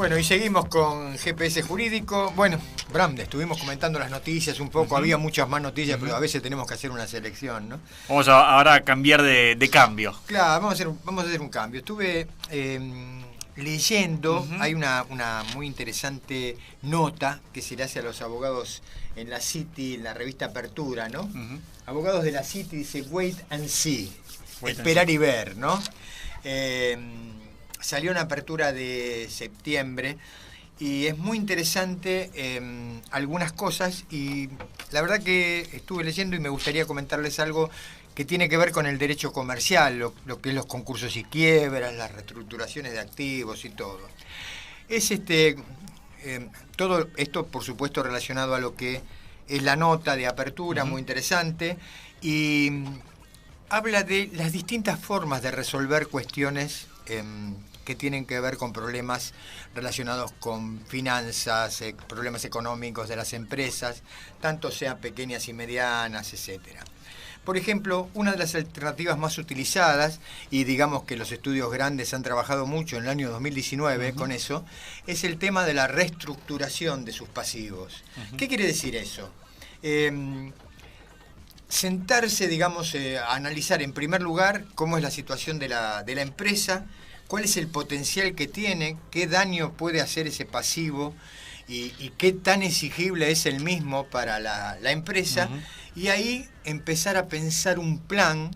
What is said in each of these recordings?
Bueno, y seguimos con GPS Jurídico. Bueno, Bram, estuvimos comentando las noticias un poco. Había muchas más noticias, pero a veces tenemos que hacer una selección, ¿no? Vamos ahora a cambiar de cambio. Claro, vamos a hacer un cambio. Estuve leyendo, hay una muy interesante nota que se le hace a los abogados en la City, en la revista Apertura, ¿no? Abogados de la City dice wait and see, esperar y ver, ¿no? Salió una apertura de septiembre y es muy interesante algunas cosas, y la verdad que estuve leyendo y me gustaría comentarles algo que tiene que ver con el derecho comercial, lo que es los concursos y quiebras, las reestructuraciones de activos y todo. Es todo esto, por supuesto, relacionado a lo que es la nota de apertura, muy interesante, y habla de las distintas formas de resolver cuestiones que tienen que ver con problemas relacionados con finanzas, problemas económicos de las empresas, tanto sean pequeñas y medianas, etcétera. Por ejemplo, una de las alternativas más utilizadas, y digamos que los estudios grandes han trabajado mucho en el año 2019 con eso, es el tema de la reestructuración de sus pasivos. ¿Qué quiere decir eso? Sentarse, digamos, a analizar en primer lugar cómo es la situación de la empresa, cuál es el potencial que tiene, qué daño puede hacer ese pasivo y qué tan exigible es el mismo para la empresa, y ahí empezar a pensar un plan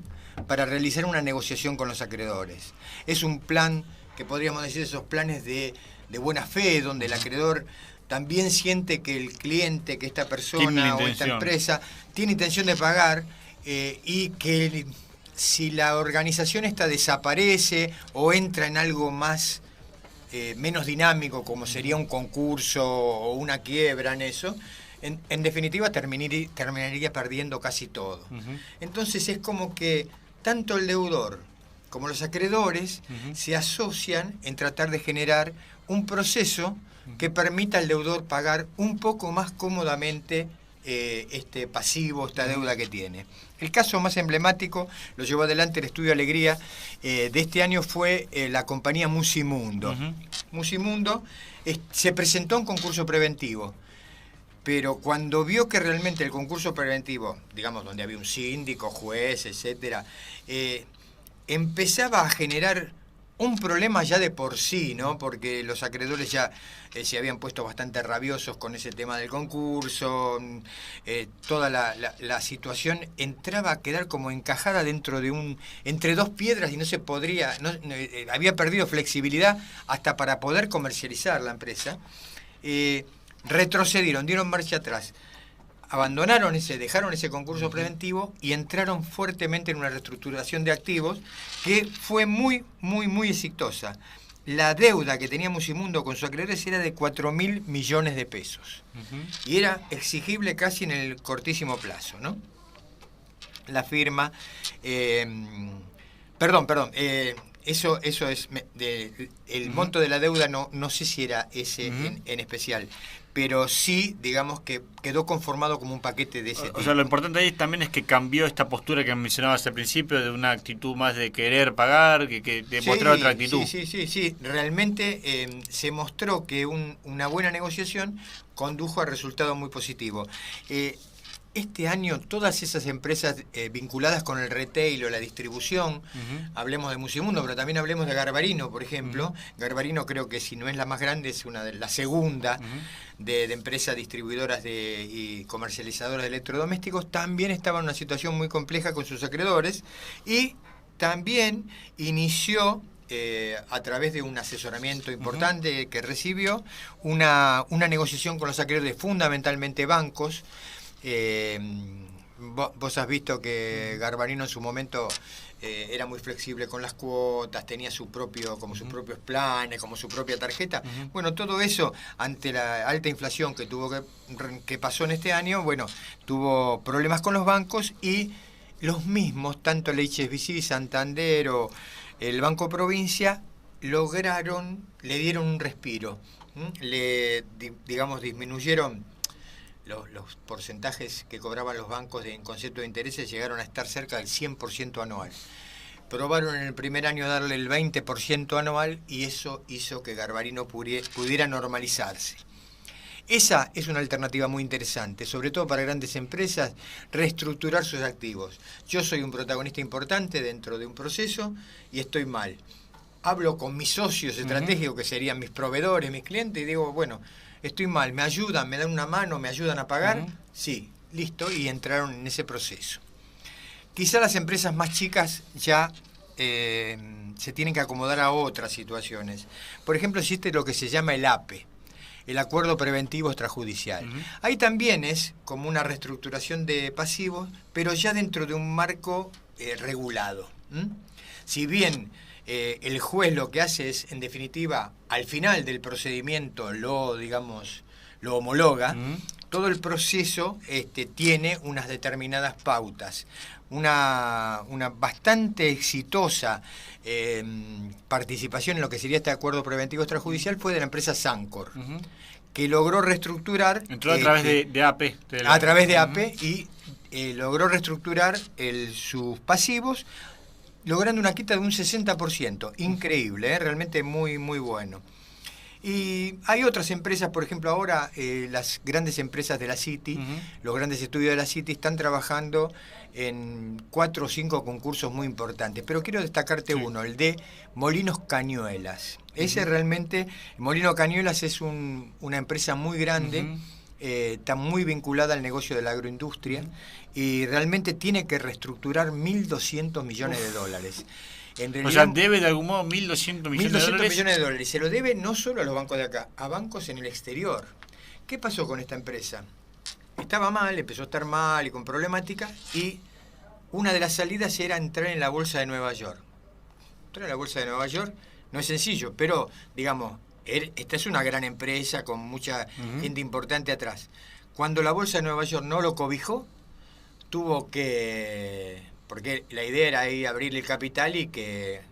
para realizar una negociación con los acreedores. Es un plan que podríamos decir esos planes de buena fe, donde el acreedor también siente que el cliente, que esta persona o esta empresa tiene intención de pagar, y que si la organización esta desaparece o entra en algo más menos dinámico, como sería un concurso o una quiebra en eso, en definitiva terminaría perdiendo casi todo. Entonces es como que tanto el deudor como los acreedores se asocian en tratar de generar un proceso que permita al deudor pagar un poco más cómodamente este pasivo, esta deuda que tiene. El caso más emblemático lo llevó adelante el Estudio Alegría de este año, fue la compañía Musimundo. Musimundo se presentó en concurso preventivo, pero cuando vio que realmente el concurso preventivo, digamos, donde había un síndico, juez, etcétera, empezaba a generar un problema ya de por sí, ¿no? Porque los acreedores ya se habían puesto bastante rabiosos con ese tema del concurso, toda la situación entraba a quedar como encajada dentro de entre dos piedras, y no se podría, había perdido flexibilidad hasta para poder comercializar la empresa. Retrocedieron, dieron marcha atrás, dejaron ese concurso preventivo y entraron fuertemente en una reestructuración de activos que fue muy, muy, muy exitosa. La deuda que tenía Musimundo con sus acreedores era de 4.000 millones de pesos. Y era exigible casi en el cortísimo plazo, ¿no? La firma... Eso es... el monto de la deuda no sé si era ese en especial, pero sí, digamos, que quedó conformado como un paquete de ese tipo. O sea, lo importante ahí también es que cambió esta postura que mencionabas al principio, de una actitud más de querer pagar, que de mostrar otra actitud. Sí. Realmente se mostró que una buena negociación condujo a resultados muy positivos. Este año todas esas empresas vinculadas con el retail o la distribución, hablemos de Musimundo, pero también hablemos de Garbarino, por ejemplo. Garbarino creo que si no es la más grande, es la segunda de empresas distribuidoras y comercializadoras de electrodomésticos. También estaba en una situación muy compleja con sus acreedores, y también inició, a través de un asesoramiento importante que recibió, una negociación con los acreedores, fundamentalmente bancos. Vos has visto que Garbarino en su momento era muy flexible con las cuotas, tenía sus propios planes, como su propia tarjeta. Bueno, todo eso, ante la alta inflación que pasó en este año, bueno, tuvo problemas con los bancos, y los mismos, tanto el HSBC, Santander o el Banco Provincia, le dieron un respiro. Disminuyeron los porcentajes que cobraban los bancos en concepto de intereses, llegaron a estar cerca del 100% anual. probaron en el primer año darle el 20% anual y eso hizo que Garbarino pudiera normalizarse. Esa es una alternativa muy interesante, sobre todo para grandes empresas, reestructurar sus activos. Yo soy un protagonista importante dentro de un proceso y estoy mal. Hablo con mis socios estratégicos, que serían mis proveedores, mis clientes, y digo, bueno, estoy mal, ¿me ayudan? ¿Me dan una mano? ¿Me ayudan a pagar? Sí, listo, y entraron en ese proceso. Quizá las empresas más chicas ya se tienen que acomodar a otras situaciones. Por ejemplo, existe lo que se llama el APE, el Acuerdo Preventivo Extrajudicial. Ahí también es como una reestructuración de pasivos, pero ya dentro de un marco regulado. Si bien el juez lo que hace es, en definitiva, al final del procedimiento lo homologa, todo el proceso tiene unas determinadas pautas. Una bastante exitosa participación en lo que sería este acuerdo preventivo extrajudicial fue de la empresa Sancor, que logró reestructurar... Entró a través de AP. A través de AP y logró reestructurar sus pasivos, logrando una quita de un 60%. Increíble, realmente muy, muy bueno. Y hay otras empresas, por ejemplo, ahora las grandes empresas de la City, los grandes estudios de la City están trabajando en 4 o 5 concursos muy importantes. Pero quiero destacarte uno, el de Molinos Cañuelas. Ese realmente, Molino Cañuelas es una empresa muy grande, está muy vinculada al negocio de la agroindustria y realmente tiene que reestructurar 1.200 millones de dólares. En realidad, o sea, debe de algún modo 1.200 millones de dólares. Millones de dólares. Se lo debe no solo a los bancos de acá, a bancos en el exterior. ¿Qué pasó con esta empresa? Estaba mal, empezó a estar mal y con problemática, y una de las salidas era entrar en la bolsa de Nueva York. Entrar en la bolsa de Nueva York no es sencillo, pero, digamos, esta es una gran empresa con mucha gente importante atrás. Cuando la bolsa de Nueva York no lo cobijó, tuvo que... Porque la idea era ahí abrir el capital y que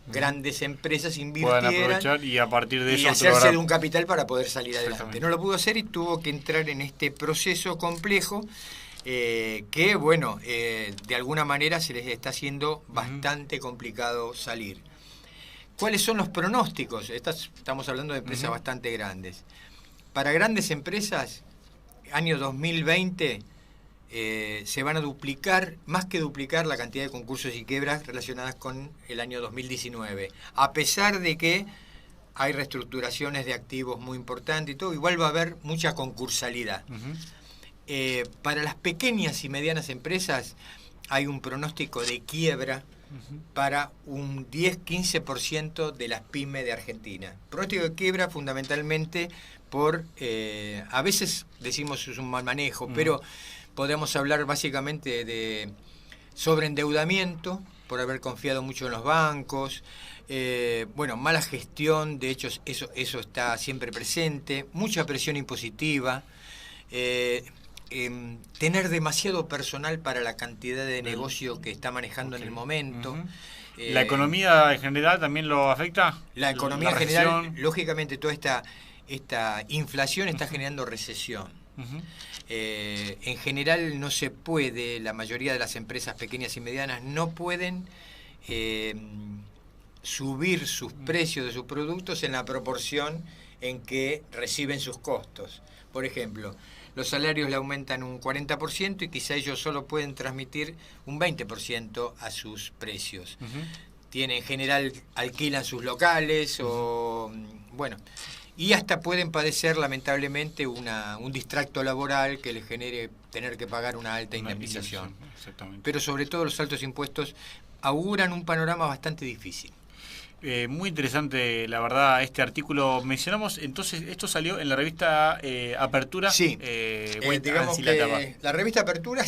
grandes empresas invirtieran. Puedan aprovechar y a partir de eso... Y hacerse de un capital para poder salir adelante. No lo pudo hacer y tuvo que entrar en este proceso complejo que, bueno, de alguna manera se les está haciendo bastante complicado salir. ¿Cuáles son los pronósticos? Estamos hablando de empresas bastante grandes. Para grandes empresas, año 2020... se van a duplicar, más que duplicar, la cantidad de concursos y quiebras relacionadas con el año 2019. A pesar de que hay reestructuraciones de activos muy importantes y todo, igual va a haber mucha concursalidad. Para las pequeñas y medianas empresas hay un pronóstico de quiebra para un 10-15% de las pymes de Argentina. Pronóstico de quiebra fundamentalmente por, a veces decimos es un mal manejo, pero... Podríamos hablar básicamente de sobreendeudamiento, por haber confiado mucho en los bancos, mala gestión, de hecho eso está siempre presente, mucha presión impositiva, tener demasiado personal para la cantidad de negocio que está manejando en el momento. ¿La economía en general también lo afecta? La economía en general, lógicamente toda esta inflación está generando recesión. En general no se puede, la mayoría de las empresas pequeñas y medianas no pueden subir sus precios de sus productos en la proporción en que reciben sus costos. Por ejemplo, los salarios le aumentan un 40% y quizá ellos solo pueden transmitir un 20% a sus precios. En general alquilan sus locales o, y hasta pueden padecer lamentablemente un distracto laboral que les genere tener que pagar una alta indemnización. Pero sobre todo los altos impuestos auguran un panorama bastante difícil. Muy interesante, la verdad, este artículo. Mencionamos, entonces, esto salió en la revista Apertura. Sí, digamos que la revista Apertura,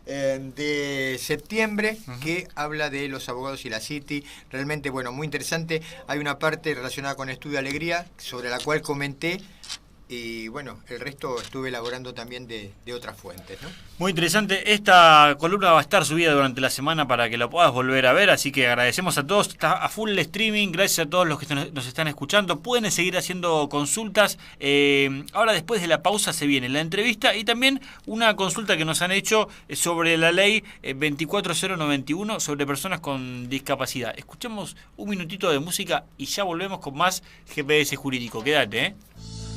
de septiembre, que habla de los abogados y la City. Realmente, muy interesante. Hay una parte relacionada con Estudio Alegría, sobre la cual comenté y bueno, el resto estuve elaborando también de otras fuentes, ¿no? Muy interesante. Esta columna va a estar subida durante la semana para que la puedas volver a ver, así que agradecemos a todos. Está a full el streaming, gracias a todos los que nos están escuchando. Pueden seguir haciendo consultas. Ahora después de la pausa se viene la entrevista y también una consulta que nos han hecho sobre la ley 24091 sobre personas con discapacidad. Escuchemos un minutito de música y ya volvemos con más GPS Jurídico. Quédate, ¿eh?